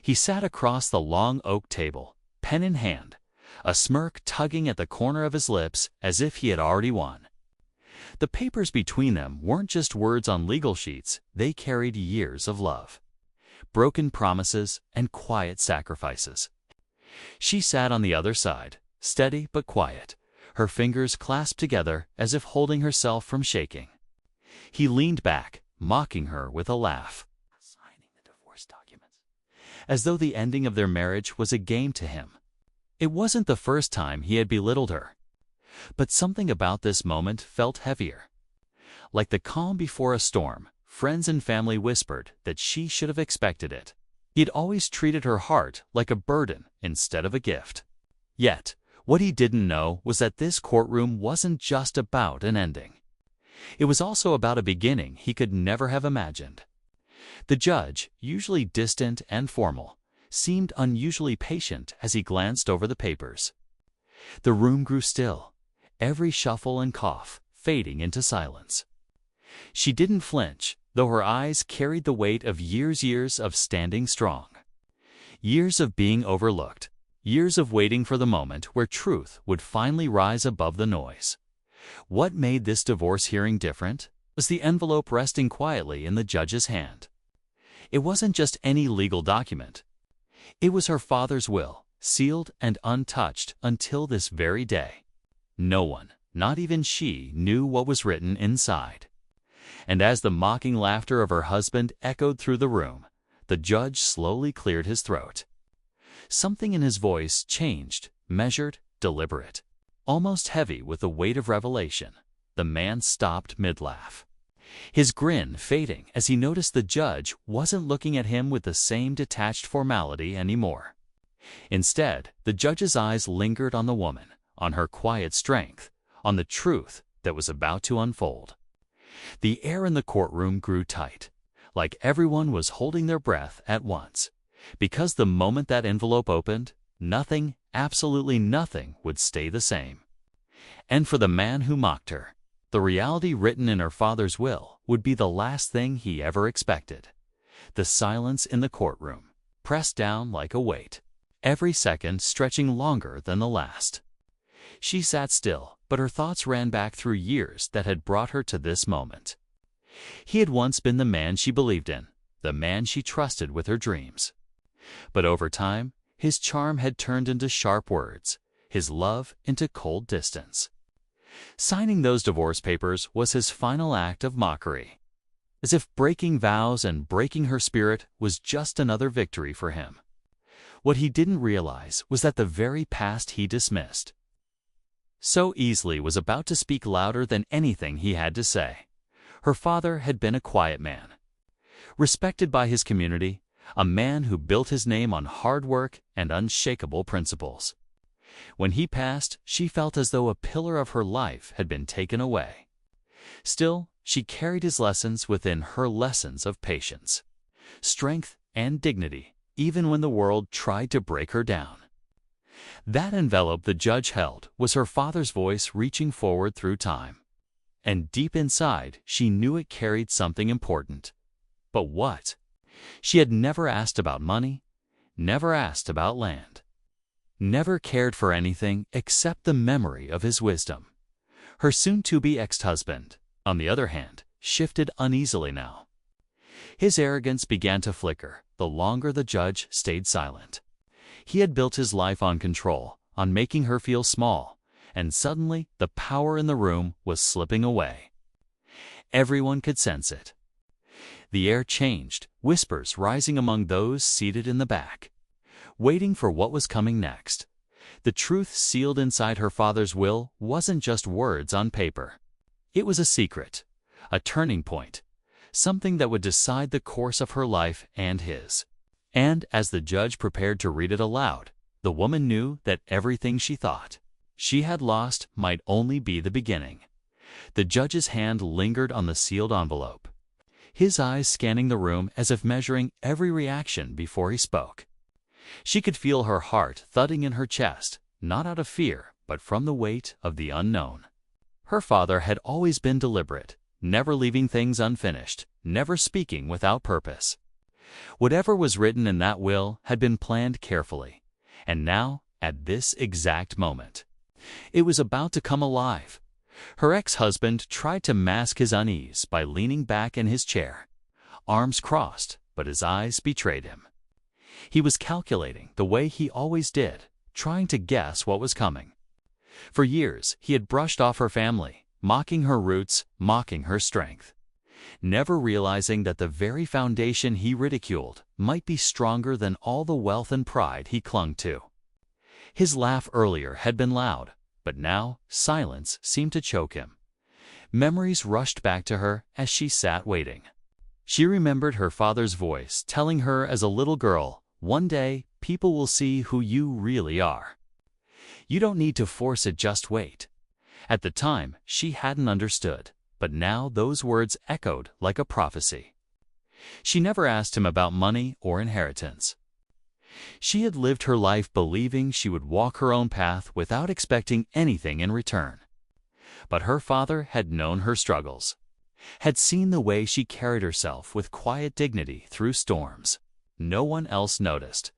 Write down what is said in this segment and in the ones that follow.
He sat across the long oak table, pen in hand, a smirk tugging at the corner of his lips as if he had already won. The papers between them weren't just words on legal sheets, they carried years of love, broken promises, and quiet sacrifices. She sat on the other side, steady but quiet, her fingers clasped together as if holding herself from shaking. He leaned back, mocking her with a laugh. Signing the divorce documents. As though the ending of their marriage was a game to him. It wasn't the first time he had belittled her. But something about this moment felt heavier. Like the calm before a storm, friends and family whispered that she should have expected it. He had always treated her heart like a burden instead of a gift. Yet, what he didn't know was that this courtroom wasn't just about an ending. It was also about a beginning he could never have imagined. The judge, usually distant and formal, seemed unusually patient as he glanced over the papers. The room grew still, every shuffle and cough fading into silence. She didn't flinch, though her eyes carried the weight of years of standing strong. Years of being overlooked, years of waiting for the moment where truth would finally rise above the noise. What made this divorce hearing different was the envelope resting quietly in the judge's hand. It wasn't just any legal document. It was her father's will, sealed and untouched until this very day. No one, not even she, knew what was written inside. And as the mocking laughter of her husband echoed through the room, the judge slowly cleared his throat. Something in his voice changed, measured, deliberate. Almost heavy with the weight of revelation, the man stopped mid-laugh. His grin fading as he noticed the judge wasn't looking at him with the same detached formality anymore. Instead, the judge's eyes lingered on the woman, on her quiet strength, on the truth that was about to unfold. The air in the courtroom grew tight, like everyone was holding their breath at once, because the moment that envelope opened, nothing, absolutely nothing, would stay the same. And for the man who mocked her, the reality written in her father's will would be the last thing he ever expected. The silence in the courtroom, pressed down like a weight, every second stretching longer than the last. She sat still, but her thoughts ran back through years that had brought her to this moment. He had once been the man she believed in, the man she trusted with her dreams. But over time, his charm had turned into sharp words, his love into cold distance. Signing those divorce papers was his final act of mockery, as if breaking vows and breaking her spirit was just another victory for him. What he didn't realize was that the very past he dismissed so easily was about to speak louder than anything he had to say. Her father had been a quiet man, respected by his community, a man who built his name on hard work and unshakable principles. When he passed, she felt as though a pillar of her life had been taken away. Still, she carried his lessons within her lessons of patience, strength, and dignity, even when the world tried to break her down. That envelope the judge held was her father's voice reaching forward through time. And deep inside, she knew it carried something important. But what? She had never asked about money, never asked about land, never cared for anything except the memory of his wisdom. Her soon-to-be ex-husband, on the other hand, shifted uneasily now. His arrogance began to flicker the longer the judge stayed silent. He had built his life on control, on making her feel small, and suddenly the power in the room was slipping away. Everyone could sense it. The air changed, whispers rising among those seated in the back, waiting for what was coming next. The truth sealed inside her father's will wasn't just words on paper. It was a secret, a turning point, something that would decide the course of her life and his. And as the judge prepared to read it aloud, the woman knew that everything she thought she had lost might only be the beginning. The judge's hand lingered on the sealed envelope, his eyes scanning the room as if measuring every reaction before he spoke. She could feel her heart thudding in her chest, not out of fear, but from the weight of the unknown. Her father had always been deliberate, never leaving things unfinished, never speaking without purpose. Whatever was written in that will had been planned carefully, and now, at this exact moment, it was about to come alive. Her ex-husband tried to mask his unease by leaning back in his chair, arms crossed, but his eyes betrayed him. He was calculating the way he always did, trying to guess what was coming. For years, he had brushed off her family, mocking her roots, mocking her strength, never realizing that the very foundation he ridiculed might be stronger than all the wealth and pride he clung to. His laugh earlier had been loud, but now silence seemed to choke him. Memories rushed back to her as she sat waiting. She remembered her father's voice telling her as a little girl, "One day, people will see who you really are. You don't need to force it, just wait." At the time, she hadn't understood, but now those words echoed like a prophecy. She never asked him about money or inheritance. She had lived her life believing she would walk her own path without expecting anything in return. But her father had known her struggles, had seen the way she carried herself with quiet dignity through storms. No one else noticed.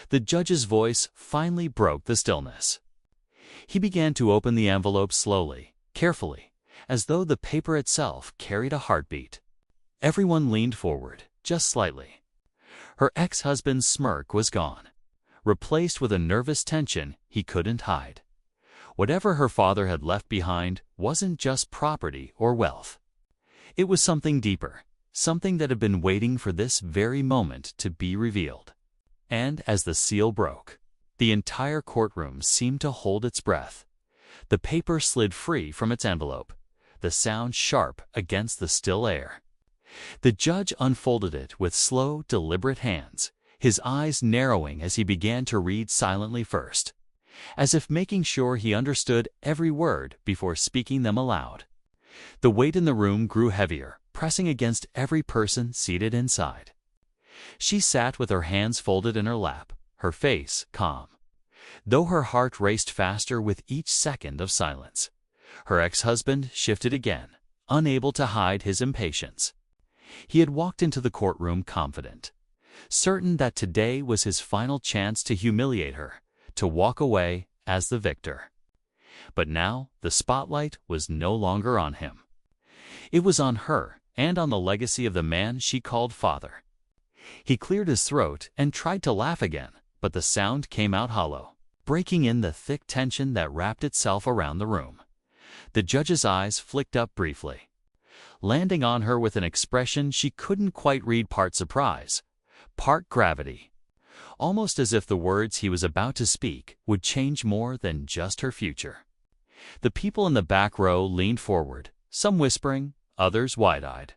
The judge's voice finally broke the stillness. He began to open the envelope slowly, carefully, as though the paper itself carried a heartbeat. Everyone leaned forward, just slightly. Her ex-husband's smirk was gone, replaced with a nervous tension he couldn't hide. Whatever her father had left behind wasn't just property or wealth. It was something deeper, something that had been waiting for this very moment to be revealed. And as the seal broke, the entire courtroom seemed to hold its breath. The paper slid free from its envelope, the sound sharp against the still air. The judge unfolded it with slow, deliberate hands, his eyes narrowing as he began to read silently first, as if making sure he understood every word before speaking them aloud. The weight in the room grew heavier, pressing against every person seated inside. She sat with her hands folded in her lap, her face calm, though her heart raced faster with each second of silence. Her ex-husband shifted again, unable to hide his impatience. He had walked into the courtroom confident, certain that today was his final chance to humiliate her, to walk away as the victor. But now the spotlight was no longer on him. It was on her and on the legacy of the man she called father. He cleared his throat and tried to laugh again, but the sound came out hollow, breaking in the thick tension that wrapped itself around the room. The judge's eyes flicked up briefly, landing on her with an expression she couldn't quite read, part surprise, part gravity, almost as if the words he was about to speak would change more than just her future. The people in the back row leaned forward, some whispering, others wide-eyed.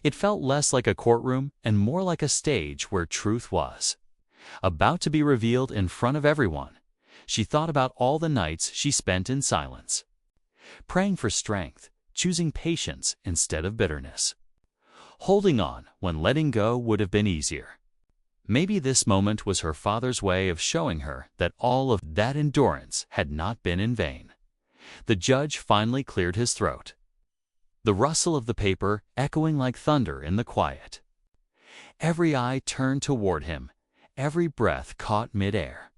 It felt less like a courtroom and more like a stage where truth was about to be revealed in front of everyone. She thought about all the nights she spent in silence, praying for strength, choosing patience instead of bitterness, holding on when letting go would have been easier. Maybe this moment was her father's way of showing her that all of that endurance had not been in vain. The judge finally cleared his throat, the rustle of the paper echoing like thunder in the quiet. Every eye turned toward him, every breath caught mid-air.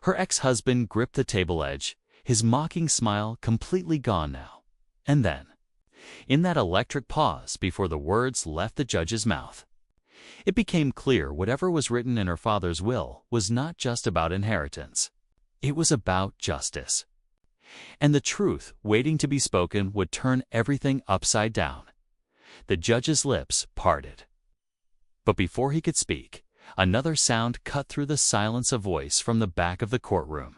Her ex-husband gripped the table edge, his mocking smile completely gone now. And then, in that electric pause before the words left the judge's mouth, it became clear whatever was written in her father's will was not just about inheritance. It was about justice. And the truth waiting to be spoken would turn everything upside down. The judge's lips parted. But before he could speak, another sound cut through the silence, a voice from the back of the courtroom.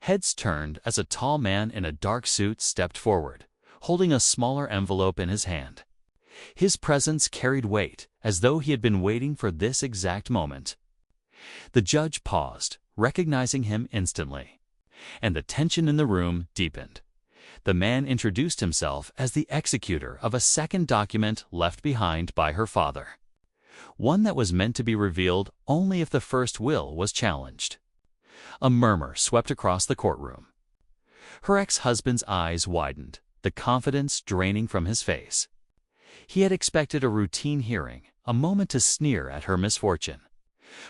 Heads turned as a tall man in a dark suit stepped forward, holding a smaller envelope in his hand. His presence carried weight, as though he had been waiting for this exact moment. The judge paused, recognizing him instantly, and the tension in the room deepened. The man introduced himself as the executor of a second document left behind by her father, one that was meant to be revealed only if the first will was challenged. A murmur swept across the courtroom. Her ex-husband's eyes widened, the confidence draining from his face. He had expected a routine hearing, a moment to sneer at her misfortune.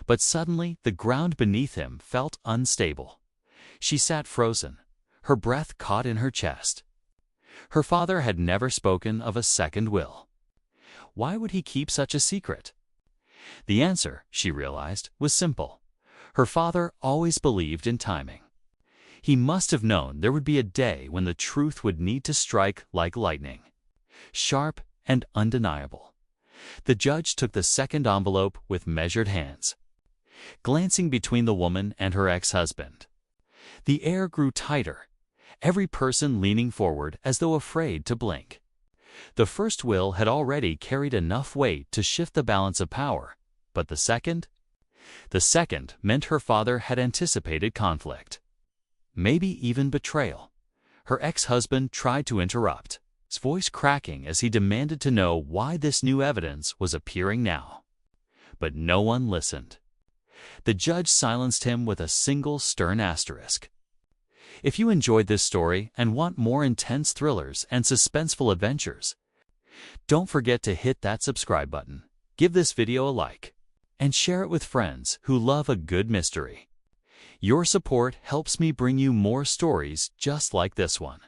But suddenly the ground beneath him felt unstable. She sat frozen, her breath caught in her chest. Her father had never spoken of a second will. Why would he keep such a secret? The answer, she realized, was simple. Her father always believed in timing. He must have known there would be a day when the truth would need to strike like lightning, sharp and undeniable. The judge took the second envelope with measured hands, glancing between the woman and her ex-husband. The air grew tighter, every person leaning forward as though afraid to blink. The first will had already carried enough weight to shift the balance of power, but the second? The second meant her father had anticipated conflict, maybe even betrayal. Her ex-husband tried to interrupt, his voice cracking as he demanded to know why this new evidence was appearing now. But no one listened. The judge silenced him with a single stern asterisk. If you enjoyed this story and want more intense thrillers and suspenseful adventures, don't forget to hit that subscribe button, give this video a like, and share it with friends who love a good mystery. Your support helps me bring you more stories just like this one.